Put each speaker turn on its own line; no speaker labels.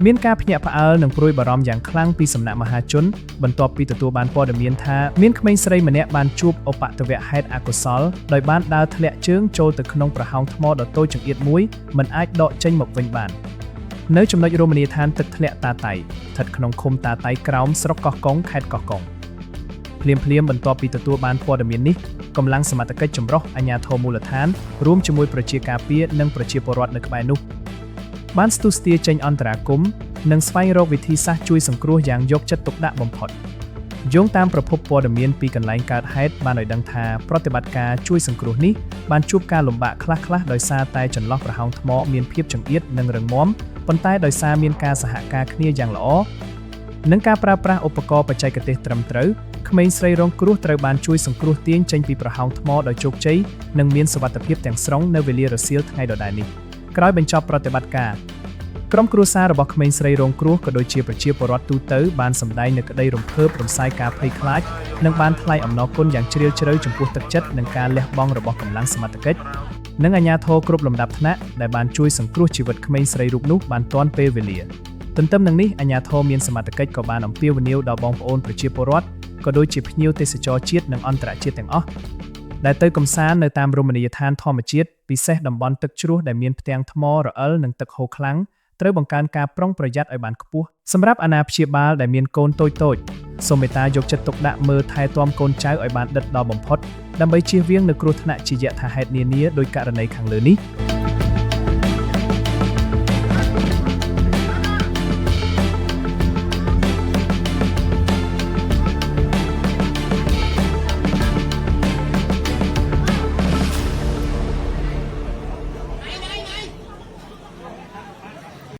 មានការភ្ញាក់ផ្អើលនិងព្រួយបារម្ភយ៉ាងខ្លាំងពីសំណាក់មហាជនបន្ទាប់ពីទទួលបានព័ត៌មានថាមានក្មេងស្រីម្នាក់បានជួបឧបទ្ទវហេតុអកុសលដោយបានដើរធ្លាក់ជើងចូលទៅក្នុងប្រហោងថ្មដ៏តូចចង្អៀតមួយមិនអាចដកចេញមកវិញបាននៅចំណុចរមណីយដ្ឋានទឹកធ្លាក់តាតៃស្ថិតក្នុងឃុំតាតៃក្រោមស្រុកកោះកុងខេត្តកោះកុងភ្លាមបន្ទាប់ពីទទួលបានព័ត៌មាននេះកម្លាំងសមត្ថកិច្ចចម្រុះអាជ្ញាធរមូលដ្ឋានរួមជាមួយប្រជាការពារនិងប្រជាពលរដ្ឋនៅក្បែរនោះបានស្ទុះស្ទាចេញអន្តរាគមន៍និងស្វែងរកវិធីសាស្ត្រជួយសង្គ្រោះយ៉ាងយកចិត្តទុកដាក់បំផុតយោងតាមប្រភពព័ត៌មានពីកន្លែងកើតហេតុបានឲ្យដឹងថាប្រតិបត្តិការជួយសង្គ្រោះនេះបានជួបការលំបាកខ្លះៗដោយសារតែចន្លោះប្រហោងថ្មមានភាពចង្អៀតនិងរឹងមាំប៉ុន្តែដោយសារមានការសហការគ្នាយ៉ាងល្អនិងការប្រើប្រាស់ឧបករណ៍បច្ចេកទេសត្រឹមត្រូវក្មេងស្រីរងគ្រោះត្រូវបានជួយសង្គ្រោះទាញចេញពីប្រហោងថ្មដោយជោគជ័យនិងមានសុវត្ថិភាពទាំងស្រុងនៅវេលារសៀលថ្ងៃដដែលនេះក្រោយបញ្ចប់ប្រតិបត្តិការក្រុមគ្រួសាររបស់ក្មេងស្រីរងគ្រោះក៏ដូចជាប្រជាពលរដ្ឋទូទៅបានសម្ដែងនូវក្តីរំភើបរំសាយការភ័យខ្លាចនិងបានថ្លែងអំណរគុណយ៉ាងជ្រាលជ្រៅចំពោះទឹកចិត្តនិងការលះបង់របស់កម្លាំងសមត្ថកិច្ចនិងអាជ្ញាធរគ្រប់លំដាប់ថ្នាក់ដែលបានជួយសង្គ្រោះជីវិតក្មេងស្រីរូបនោះបានទាន់ពេលវេលាទន្ទឹមនឹងនេះអាជ្ញាធរមានសមត្ថកិច្ចក៏បានអំពាវនាវដល់បងប្អូនប្រជាពលរដ្ឋក៏ដូចជាភ្ញៀវទេសចរជាតិនិងអន្តរជាតិទាំងអស់ដែលទៅកម្សាន្តនៅតាមរមណីយដ្ឋានធម្មជាតិពិសេសតំបន់ទឹកជ្រោះដែលមានផ្ទាំងថ្មរអិលនិងទឹកហូរខ្លាំងត្រូវបង្កើនការប្រុងប្រយ័ត្នឲ្យបានខ្ពស់សម្រាប់អាណាព្យាបាលដែលមានកូនតូចៗសូមមេត្តាយកចិត្តទុកដាក់មើលថែទាំកូនចៅឲ្យបានដិតដល់បំផុតដើម្បីជៀសវាងនូវគ្រោះថ្នាក់ជាយថាហេតុនានាដោយករណីខាងលើនេះ